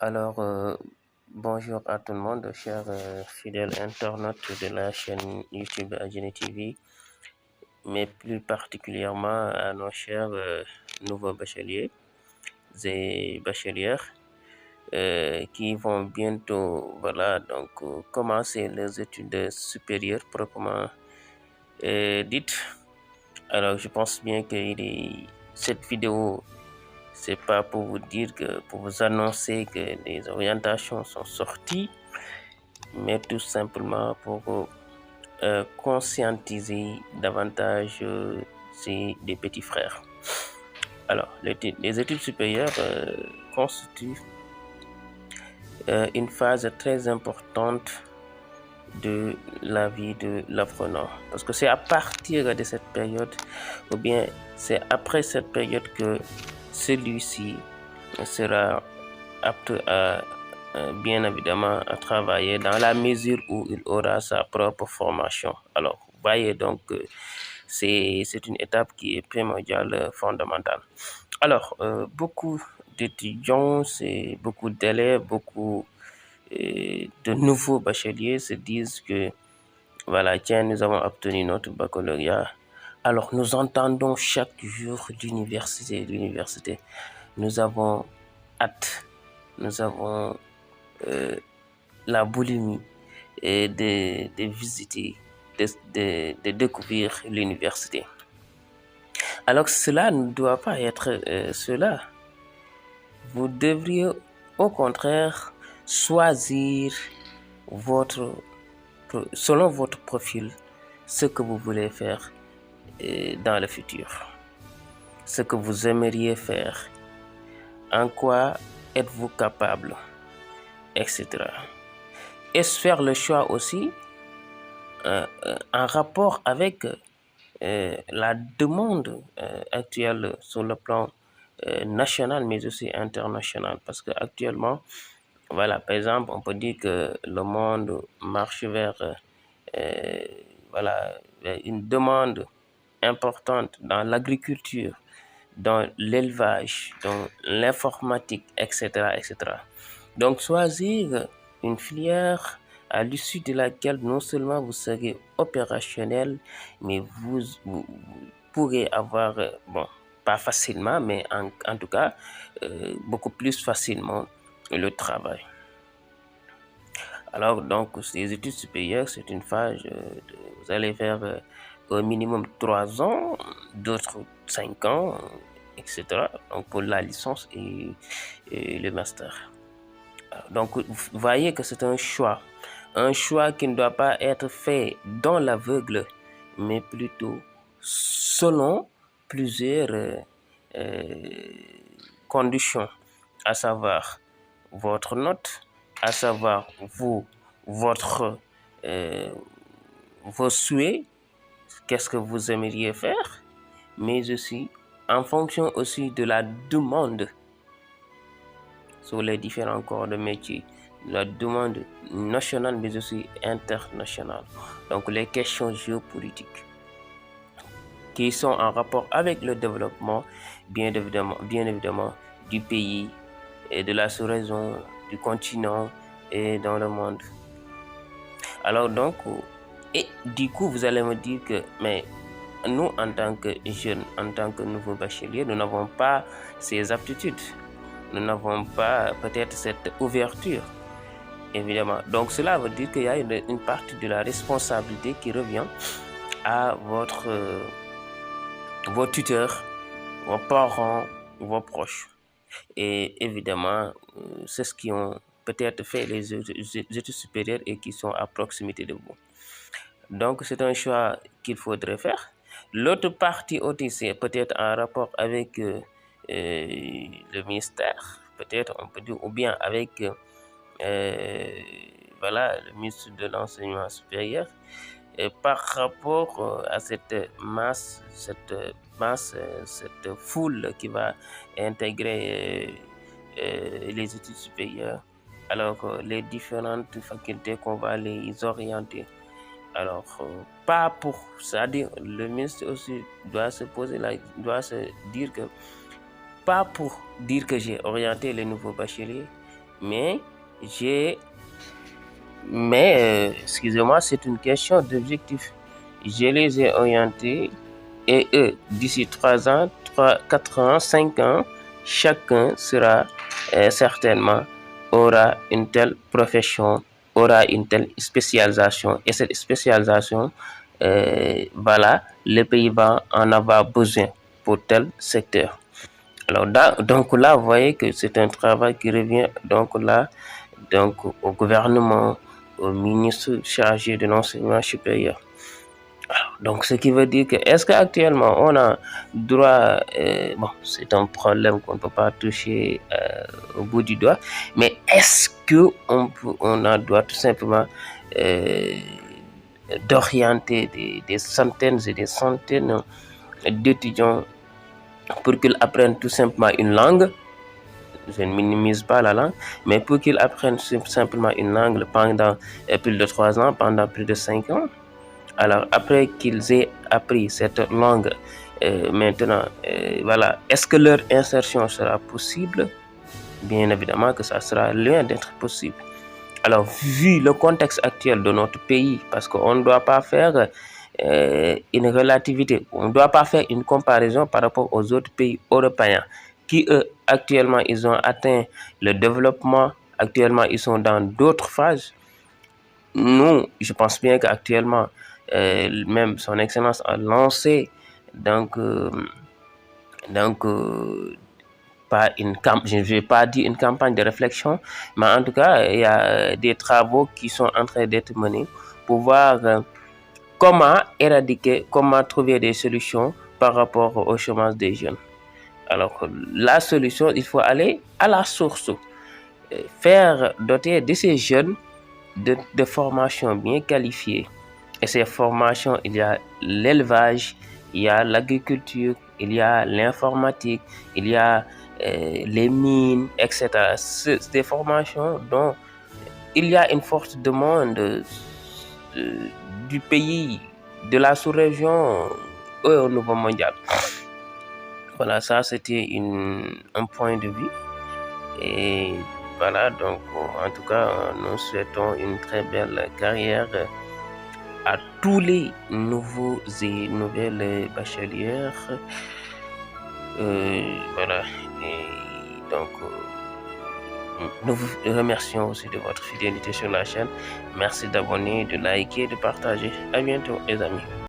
Alors, bonjour à tout le monde, chers fidèles internautes de la chaîne YouTube Agene TV, mais plus particulièrement à nos chers nouveaux bacheliers et bachelières qui vont bientôt, commencer les études supérieures proprement dites. Alors, je pense bien que cette vidéo, c'est pas pour vous dire que, pour vous annoncer que les orientations sont sorties, mais tout simplement pour conscientiser davantage des petits frères. Alors, les études supérieures constituent une phase très importante de la vie de l'apprenant. Parce que c'est à partir de cette période, ou bien c'est après cette période que celui-ci sera apte à, bien évidemment, à travailler dans la mesure où il aura sa propre formation. Alors, vous voyez donc, c'est une étape qui est primordiale, fondamentale. Alors, beaucoup d'étudiants, beaucoup d'élèves, beaucoup de nouveaux bacheliers se disent que, voilà, tiens, nous avons obtenu notre baccalauréat. Alors, nous entendons chaque jour l'université. Nous avons hâte, nous avons la boulimie et de visiter, de découvrir l'université. Alors, cela ne doit pas être cela. Vous devriez au contraire choisir selon votre profil ce que vous voulez faire dans le futur, ce que vous aimeriez faire, en quoi êtes-vous capable, etc. Et faire le choix aussi en rapport avec la demande actuelle sur le plan national mais aussi international, parce que actuellement, voilà, par exemple, on peut dire que le monde marche vers une demande importante dans l'agriculture, dans l'élevage, dans l'informatique, etc., etc. Donc, choisir une filière à l'issue de laquelle non seulement vous serez opérationnel, mais vous pourrez avoir, pas facilement, mais en tout cas, beaucoup plus facilement le travail. Alors, donc, les études supérieures, c'est une phase, vous allez faire au minimum 3 ans, d'autres 5 ans, etc. Donc, pour la licence et le master. Donc, vous voyez que c'est un choix qui ne doit pas être fait dans l'aveugle, mais plutôt selon plusieurs conditions, à savoir votre note, à savoir vos souhaits, qu'est-ce que vous aimeriez faire, mais aussi en fonction aussi de la demande sur les différents corps de métier, la demande nationale mais aussi internationale. Donc les questions géopolitiques qui sont en rapport avec le développement, bien évidemment du pays et de la sous-région, du continent et dans le monde. Alors donc, et du coup, vous allez me dire que, mais nous, en tant que jeunes, en tant que nouveaux bacheliers, nous n'avons pas ces aptitudes. Nous n'avons pas peut-être cette ouverture, évidemment. Donc cela veut dire qu'il y a une partie de la responsabilité qui revient à vos tuteurs, vos parents, vos proches. Et évidemment, c'est ce qui ont peut-être fait les études supérieures et qui sont à proximité de vous. Donc c'est un choix qu'il faudrait faire. L'autre partie aussi, c'est peut-être en rapport avec le ministère, peut-être on peut dire, ou bien avec le ministre de l'enseignement supérieur, et par rapport à cette foule qui va intégrer les études supérieures, alors les différentes facultés qu'on va les orienter. Alors, pas pour, c'est-à-dire le ministre aussi doit se dire que, pas pour dire que j'ai orienté les nouveaux bacheliers, Mais excusez-moi, c'est une question d'objectif. Je les ai orientés et eux, d'ici 3 ans, 4 ans, 5 ans, chacun sera certainement aura une telle profession, aura une telle spécialisation. Et cette spécialisation, voilà, le pays va en avoir besoin pour tel secteur. Alors donc là, vous voyez que c'est un travail qui revient donc au gouvernement, au ministre chargé de l'enseignement supérieur. Donc, ce qui veut dire que, est-ce qu'actuellement, on a droit, bon, c'est un problème qu'on ne peut pas toucher au bout du doigt, mais est-ce qu'on a droit tout simplement d'orienter des centaines et des centaines d'étudiants pour qu'ils apprennent tout simplement une langue? Je ne minimise pas la langue, mais pour qu'ils apprennent simplement une langue pendant plus de 3 ans, pendant plus de 5 ans. Alors, après qu'ils aient appris cette langue, maintenant, voilà, est-ce que leur insertion sera possible? Bien évidemment que ça sera loin d'être possible. Alors, vu le contexte actuel de notre pays, parce qu'on ne doit pas faire une relativité, on ne doit pas faire une comparaison par rapport aux autres pays européens qui, eux, actuellement, ils ont atteint le développement, actuellement, ils sont dans d'autres phases. Nous, je pense bien qu'actuellement, même son Excellence a lancé pas je ne vais pas dire une campagne de réflexion, mais en tout cas, il y a des travaux qui sont en train d'être menés pour voir comment éradiquer, comment trouver des solutions par rapport au chômage des jeunes. Alors, la solution, il faut aller à la source, faire doter de ces jeunes de formations bien qualifiées. Et ces formations, il y a l'élevage, il y a l'agriculture, il y a l'informatique, il y a les mines, etc. C'est des formations dont il y a une forte demande du pays, de la sous-région et au niveau mondial. Voilà, ça c'était un point de vue. Et voilà, donc en tout cas, nous souhaitons une très belle carrière à tous les nouveaux et nouvelles bachelières. Voilà. Et donc, nous vous remercions aussi de votre fidélité sur la chaîne. Merci d'abonner, de liker, de partager. À bientôt, les amis.